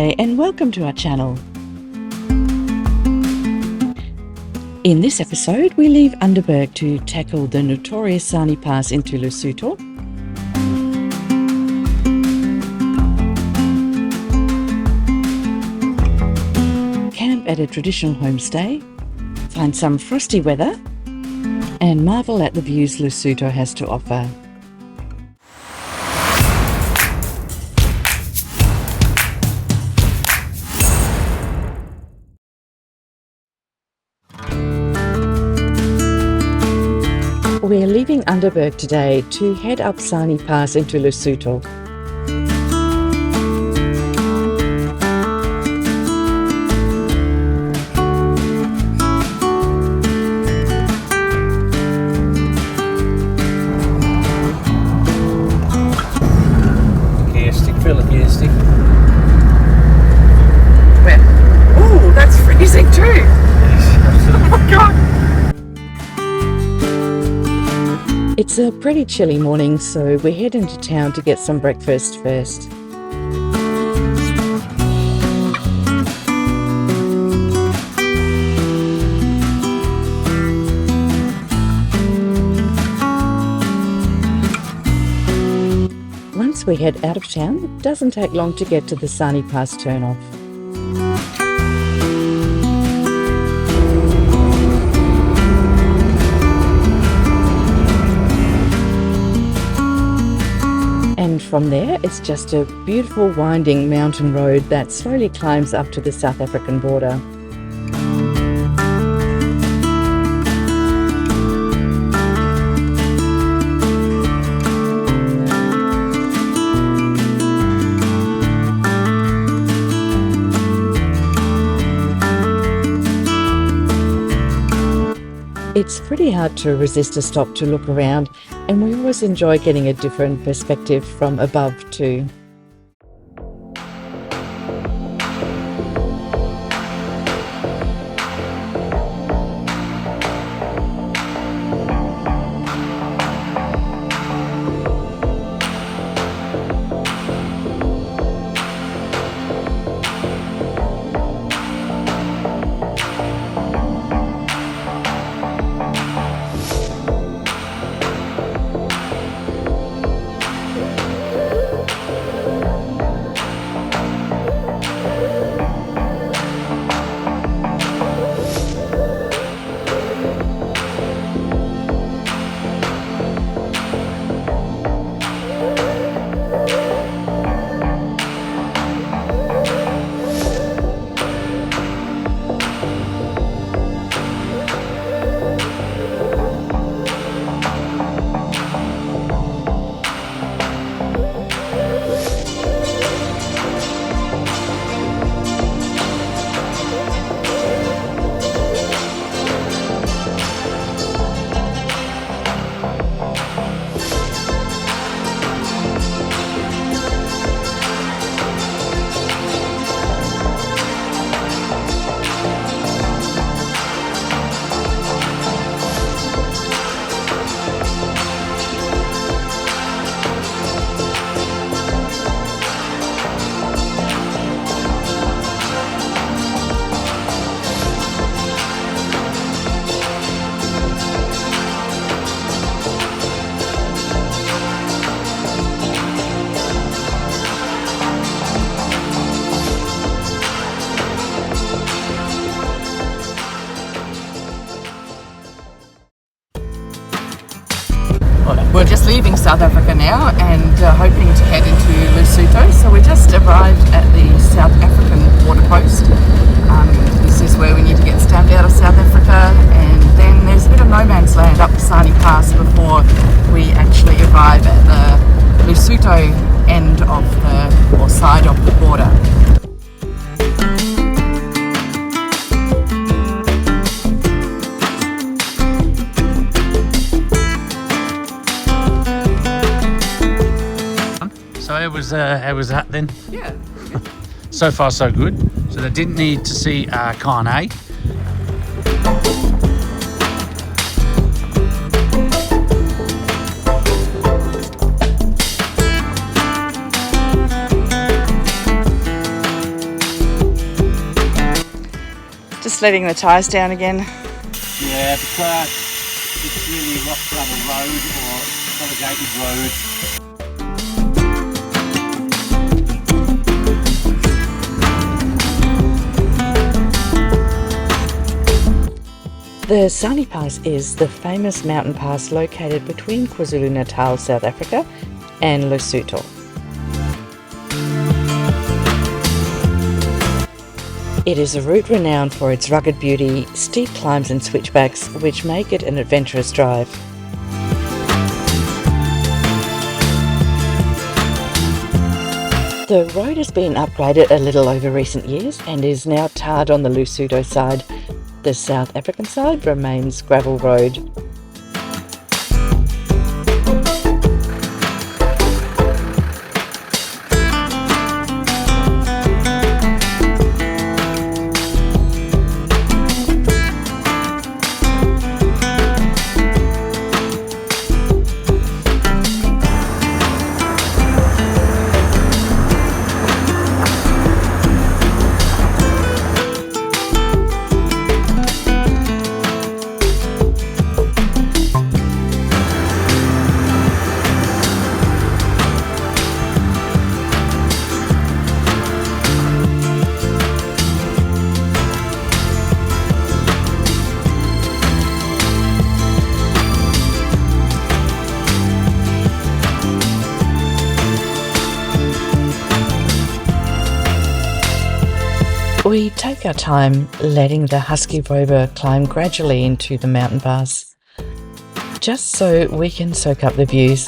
Namaste and welcome to our channel. In this episode, we leave Underberg to tackle the notorious Sani Pass into Lesotho. Camp at a traditional homestay, find some frosty weather, and marvel at the views Lesotho has to offer. We're leaving Underberg today to head up Sani Pass into Lesotho. Gear stick, fill the gear stick. Where? Ooh, that's freezing too! Oh my god! It's a pretty chilly morning, so we head into town to get some breakfast first. Once we head out of town, it doesn't take long to get to the Sani Pass turnoff. And from there, it's just a beautiful winding mountain road that slowly climbs up to the South African border. It's pretty hard to resist a stop to look around, and we always enjoy getting a different perspective from above too. We're just leaving South Africa now and hoping to head into Lesotho. So we just arrived at the South African border post. This is where we need to get stamped out of South Africa, and then there's a bit of no man's land up the Sani Pass before we actually arrive at the Lesotho end of the, or side of the border. So how was that then? Yeah. So far so good. So they didn't need to see Con A. just letting the tyres down again. Yeah, because it's really rough gravel road or corrugated road. The Sani Pass is the famous mountain pass located between KwaZulu-Natal, South Africa and Lesotho. It is a route renowned for its rugged beauty, steep climbs and switchbacks which make it an adventurous drive. The road has been upgraded a little over recent years and is now tarred on the Lesotho side. The South African side remains gravel road. We take our time letting the husky rover climb gradually into the mountain pass, just so we can soak up the views.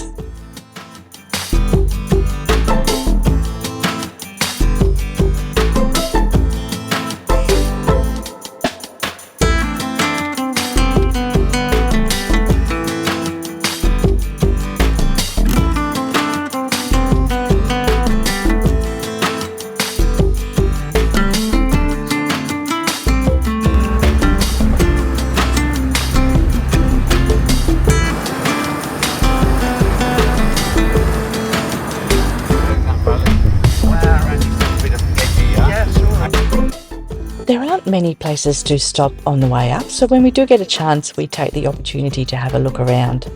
There aren't many places to stop on the way up, so when we do get a chance, we take the opportunity to have a look around.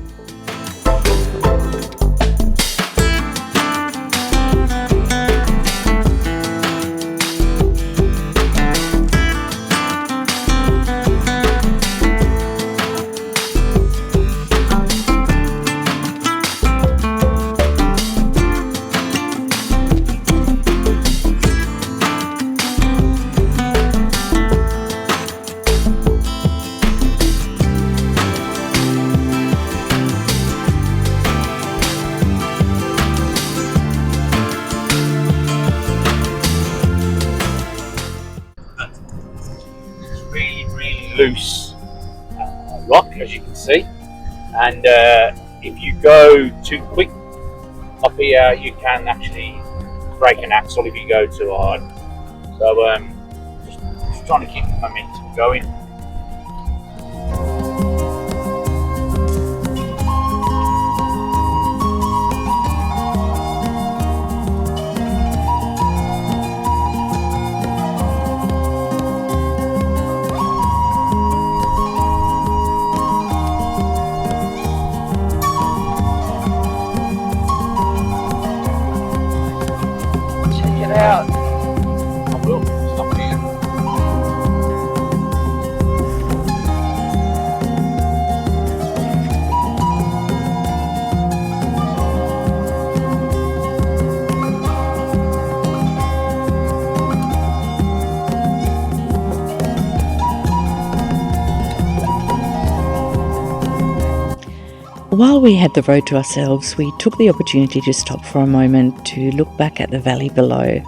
Loose rock, as you can see, and if you go too quick up here you can actually break an axle if you go too hard, so just trying to keep the momentum going. Out. I will stop here. While we had the road to ourselves, we took the opportunity to stop for a moment to look back at the valley below.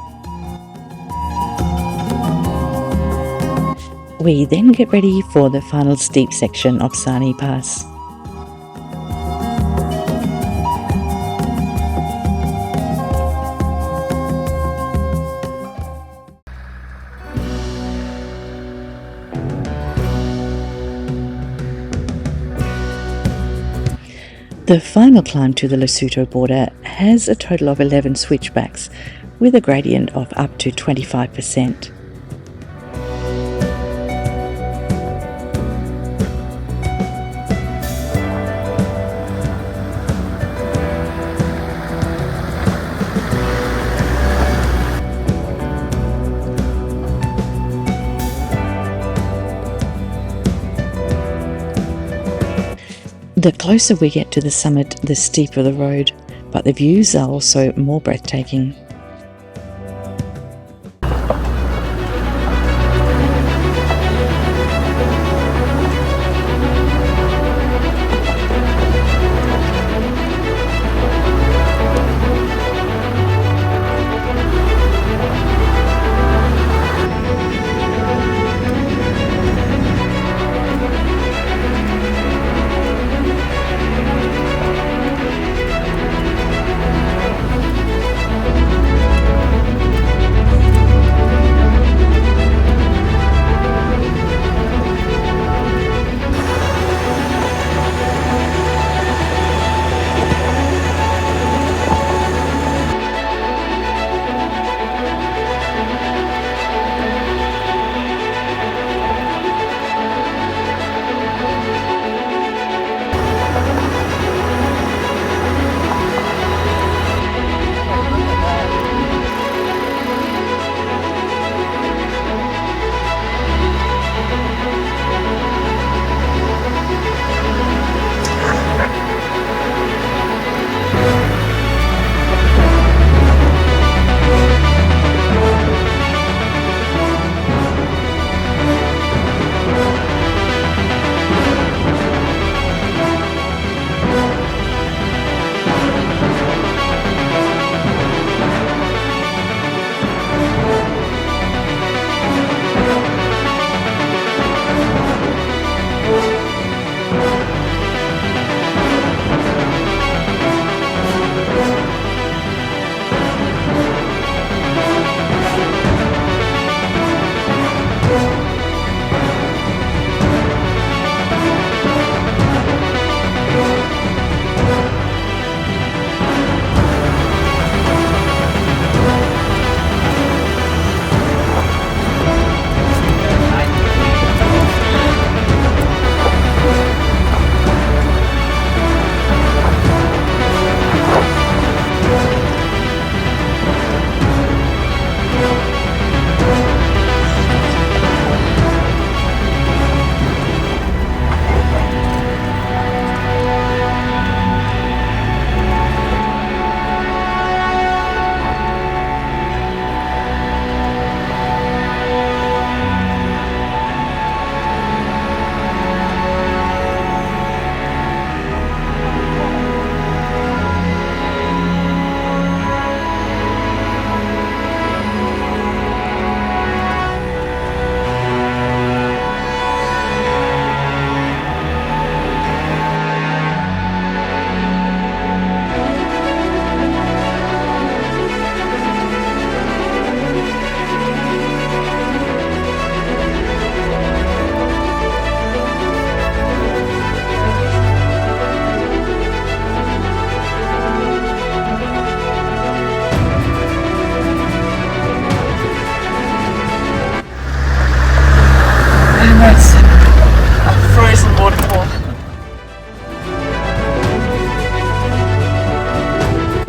We then get ready for the final steep section of Sani Pass. The final climb to the Lesotho border has a total of 11 switchbacks with a gradient of up to 25%. The closer we get to the summit, the steeper the road, but the views are also more breathtaking.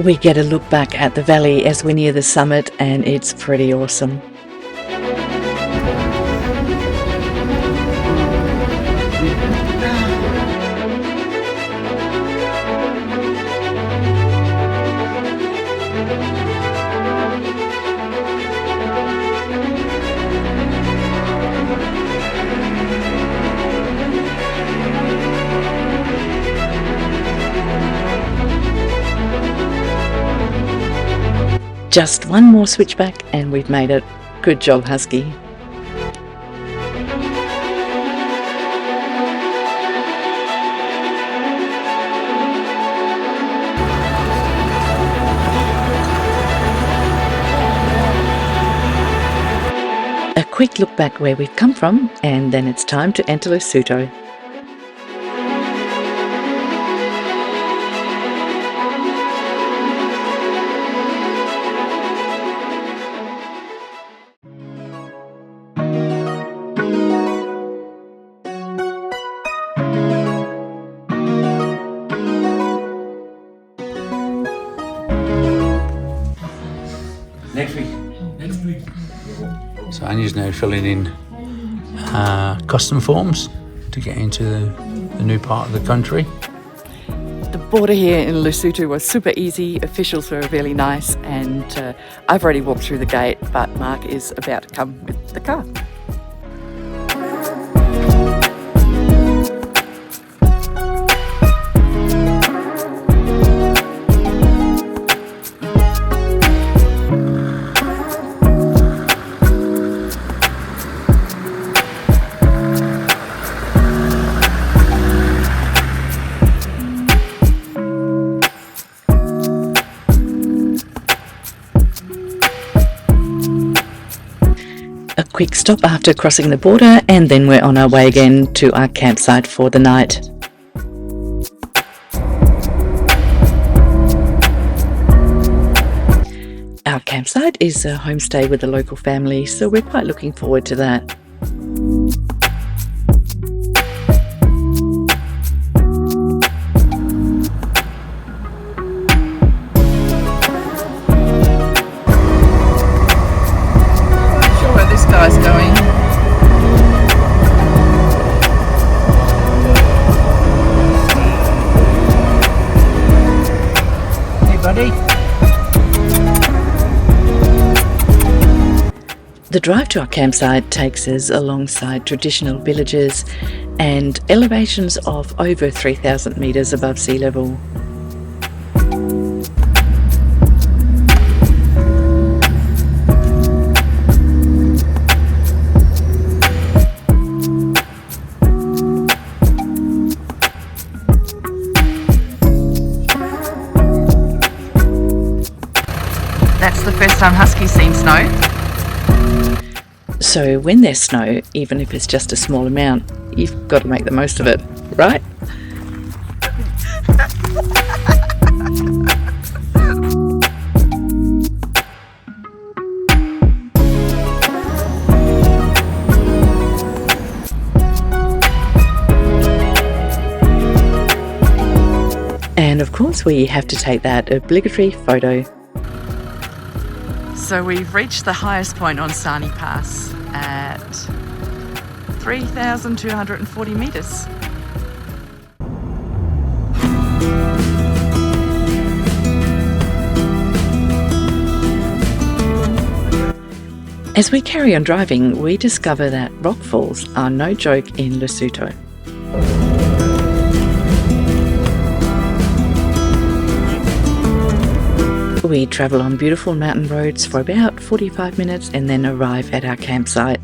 We get a look back at the valley as we near the summit, and it's pretty awesome. Just one more switchback and we've made it. Good job, Husky. A quick look back where we've come from, and then it's time to enter Lesotho. Next week. So Anya's now filling in custom forms to get into the new part of the country. border here in Lesotho was super easy. Officials were really nice, and I've already walked through the gate, but Mark is about to come with the car. A quick stop after crossing the border, and then we're on our way again to our campsite for the night. Our campsite is a homestay with a local family, so we're quite looking forward to that. Guy's going. Hey, buddy. The drive to our campsite takes us alongside traditional villages and elevations of over 3,000 metres above sea level. That's the first time Husky's seen snow. So when there's snow, even if it's just a small amount, you've got to make the most of it, right? And of course we have to take that obligatory photo. So we've reached the highest point on Sani Pass at 3,240 metres. As we carry on driving, we discover that rock falls are no joke in Lesotho. We travel on beautiful mountain roads for about 45 minutes and then arrive at our campsite.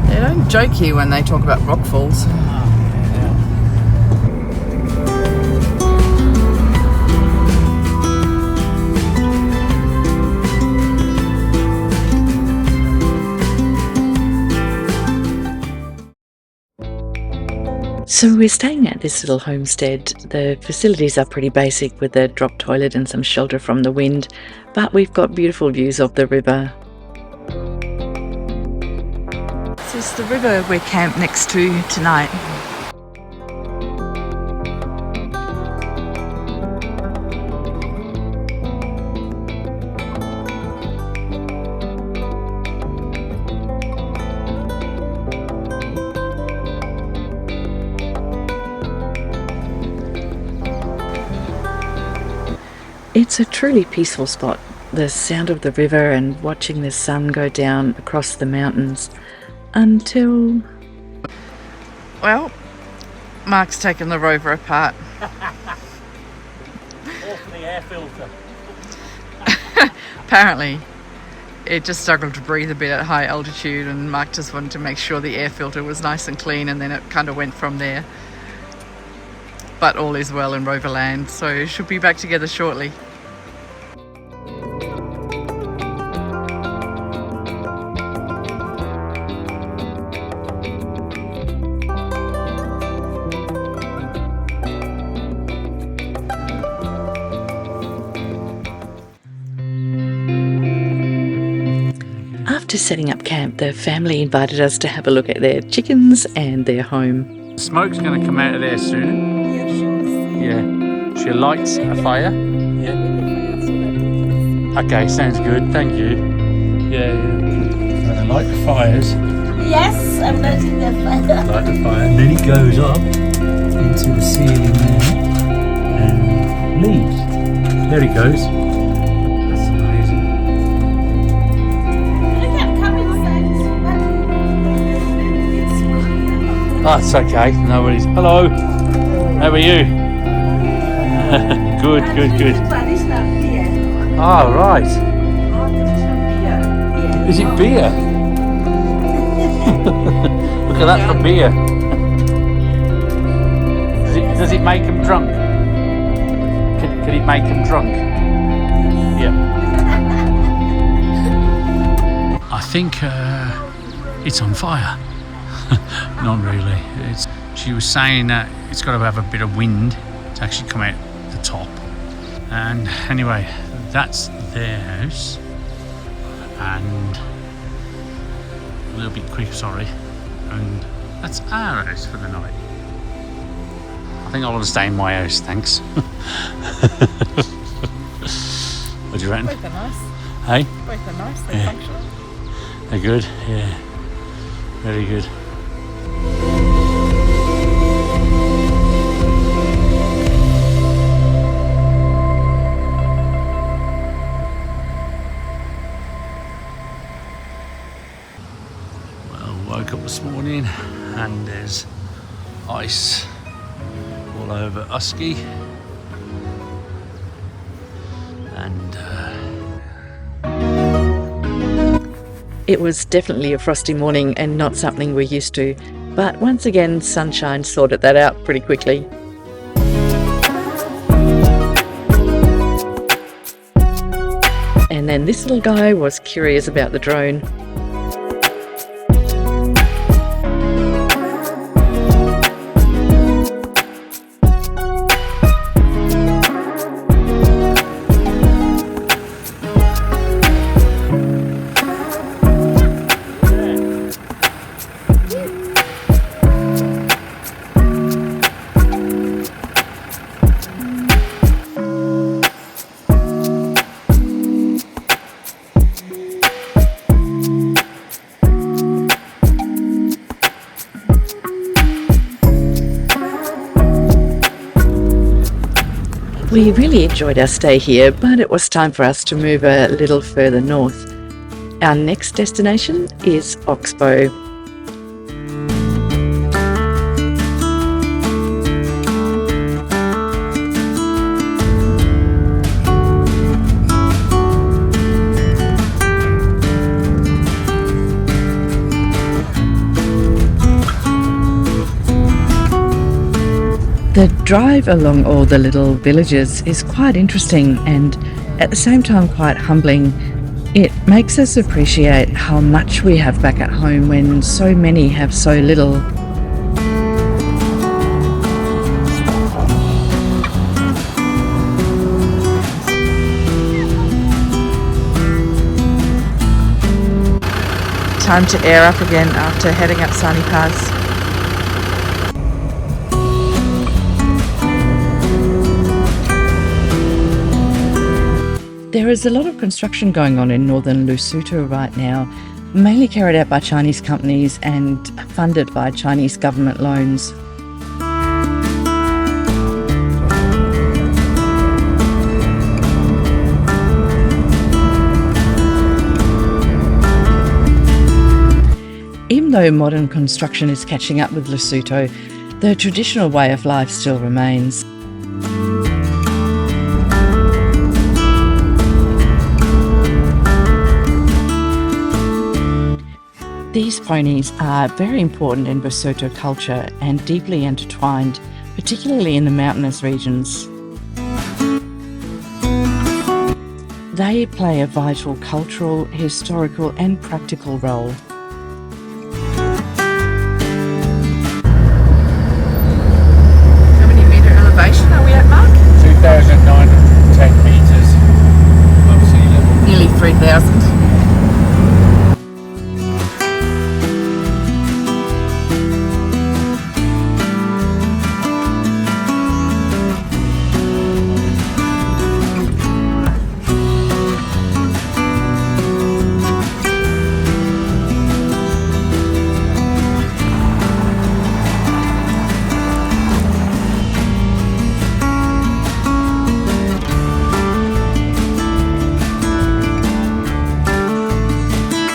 They don't joke here when they talk about rock falls. So we're staying at this little homestead. The facilities are pretty basic with a drop toilet and some shelter from the wind, but we've got beautiful views of the river. This is the river we're camped next to tonight. It's a truly peaceful spot. The sound of the river and watching the sun go down across the mountains until... Well, Mark's taken the Rover apart. Off the air filter. Apparently, it just struggled to breathe a bit at high altitude, and Mark just wanted to make sure the air filter was nice and clean, and then it kind of went from there. But all is well in Overland, so should be back together shortly. After setting up camp, the family invited us to have a look at their chickens and their home. Smoke's going to come out of there soon. Yeah. She lights a fire. Yeah. Okay, sounds good. Thank you. Yeah. And they light the fires. Yes, I'm lighting the fire. Light the fire, and then it goes up into the ceiling there and leaves. There it goes. That's amazing. I can't come inside. Oh, it's okay. No worries. Hello. How are you? Good, good, good. Traditional beer. Oh, right. Is it beer? Look at that for beer. Does it make them drunk? Can it make them drunk? Yeah. I think it's on fire. Not really. She was saying that it's got to have a bit of wind to actually come out the top. And anyway, that's their house. And a little bit quick, sorry. And that's our house for the night. I think I want to stay in my house, thanks. What do you reckon? Both are nice. Hey? Both are nice. They're Yeah. functional. They're good, yeah. Very good. Well, woke up this morning and there's ice all over Usky. And It was definitely a frosty morning and not something we're used to, but once again, sunshine sorted that out pretty quickly. And then this little guy was curious about the drone. We really enjoyed our stay here, but it was time for us to move a little further north. Our next destination is Oxbow. The drive along all the little villages is quite interesting and at the same time quite humbling. It makes us appreciate how much we have back at home when so many have so little. Time to air up again after heading up Sani Pass. There is a lot of construction going on in northern Lesotho right now, mainly carried out by Chinese companies and funded by Chinese government loans. Even though modern construction is catching up with Lesotho, the traditional way of life still remains. These ponies are very important in Lesotho culture and deeply intertwined, particularly in the mountainous regions. They play a vital cultural, historical and practical role. How many metre elevation are we at, Mark? 2,910 metres above sea level. Nearly 3,000.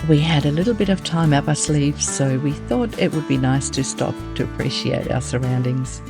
We had a little bit of time up our sleeves, so we thought it would be nice to stop to appreciate our surroundings.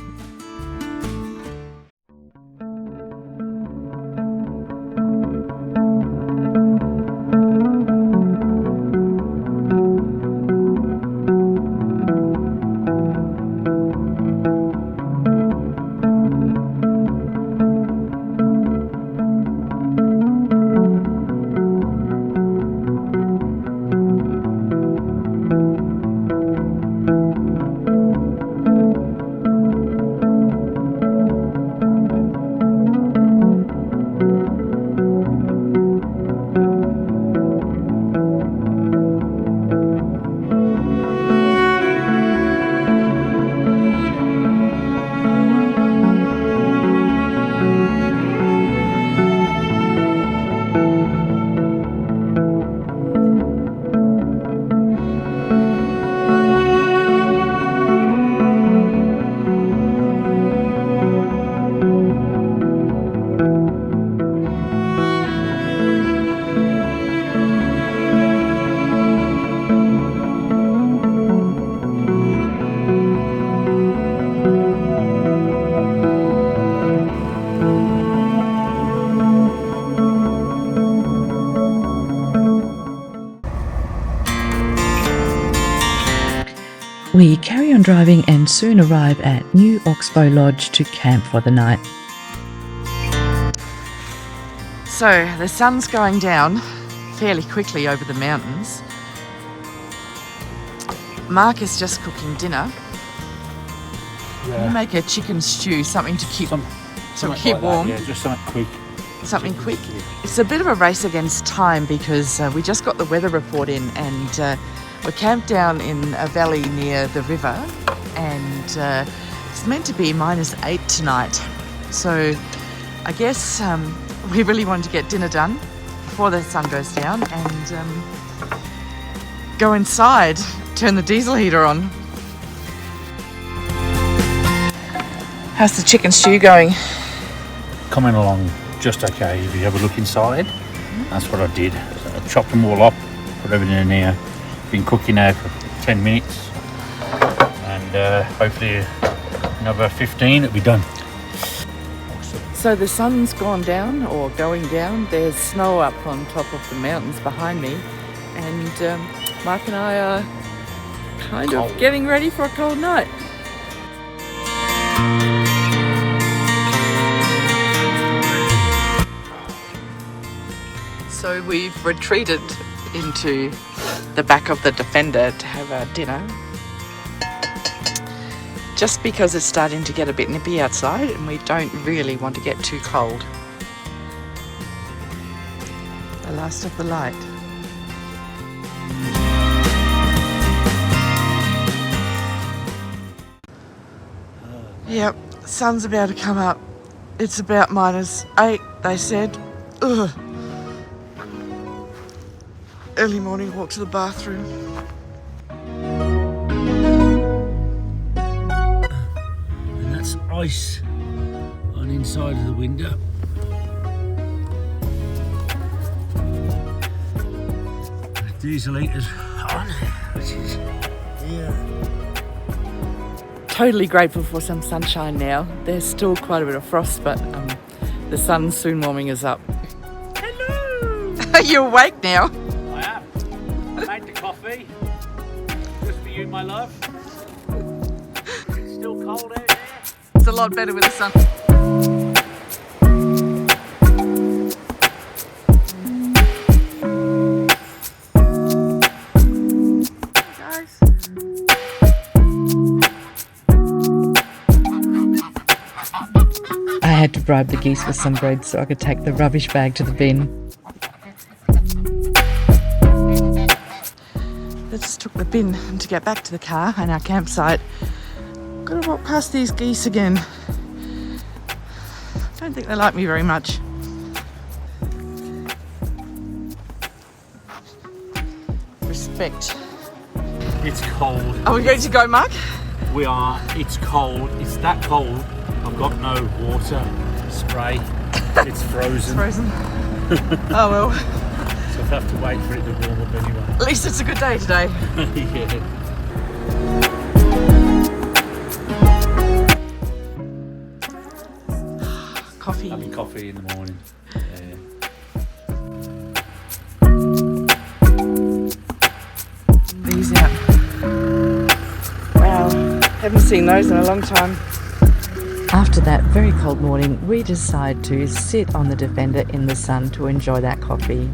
We carry on driving and soon arrive at New Oxbow Lodge to camp for the night. So the sun's going down fairly quickly over the mountains. Mark is just cooking dinner. You make a chicken stew, something to keep Something warm. Yeah, just something quick. Something quick. It's a bit of a race against time because we just got the weather report in, and we're camped down in a valley near the river, and it's meant to be -8 tonight. So I guess we really wanted to get dinner done before the sun goes down and go inside, turn the diesel heater on. How's the chicken stew going? Coming along just okay. If you have a look inside, that's what I did. So I chopped them all up, put everything in there. Been cooking now for 10 minutes, and hopefully another 15 it'll be done. So the sun's gone down, or going down. There's snow up on top of the mountains behind me, and Mark and I are kind of getting ready for a cold night. So we've retreated into the back of the Defender to have our dinner, just because it's starting to get a bit nippy outside and we don't really want to get too cold. The last of the light. Yep, sun's about to come up. It's about -8, they said. Ugh. Early morning walk to the bathroom. And that's ice on inside of the window. The diesel heater's on, which is here. Totally grateful for some sunshine now. There's still quite a bit of frost, but the sun's soon warming us up. Hello! Are you awake now? I am. I made the coffee. Just for you, my love. It's still cold out there. It's a lot better with the sun. I had to bribe the geese with some bread so I could take the rubbish bag to the bin. I just took the bin to get back to the car and our campsite. Gotta walk past these geese again. Don't think they like me very much. Respect. It's cold. Are we ready to go, Mark? We are. It's cold. It's that cold. I've got no water spray. It's frozen. Frozen. Oh well. So have to wait for it to warm up anyway. At least it's a good day today. Yeah. Coffee. Having coffee in the morning. These out. Wow, haven't seen those in a long time. After that very cold morning, we decide to sit on the Defender in the sun to enjoy that coffee.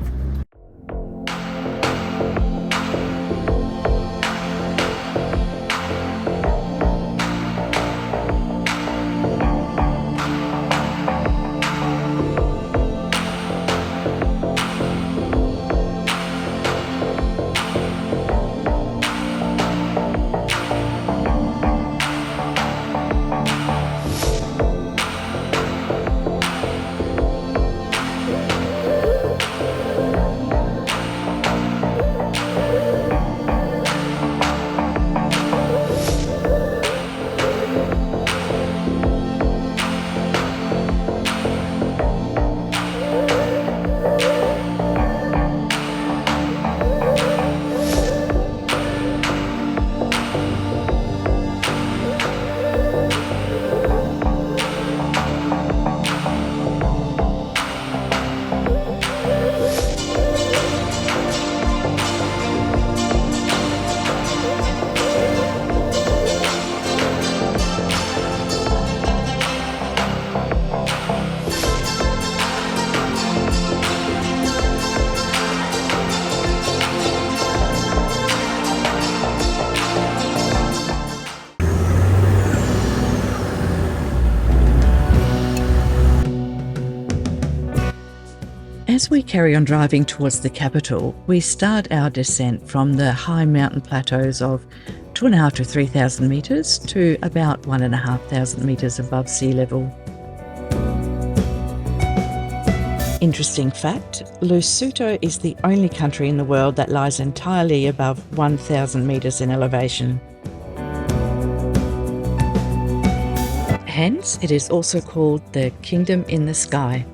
As we carry on driving towards the capital, we start our descent from the high mountain plateaus of 2,500 to 3,000 metres to about 1,500 metres above sea level. Interesting fact, Lesotho is the only country in the world that lies entirely above 1,000 metres in elevation. Hence, it is also called the Kingdom in the Sky.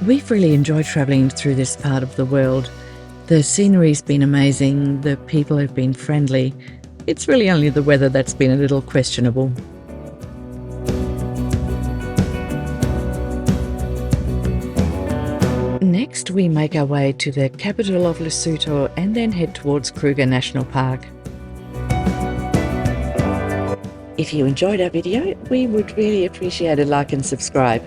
We've really enjoyed travelling through this part of the world. The scenery's been amazing, the people have been friendly. It's really only the weather that's been a little questionable. Next, we make our way to the capital of Lesotho and then head towards Kruger National Park. If you enjoyed our video, we would really appreciate a like and subscribe.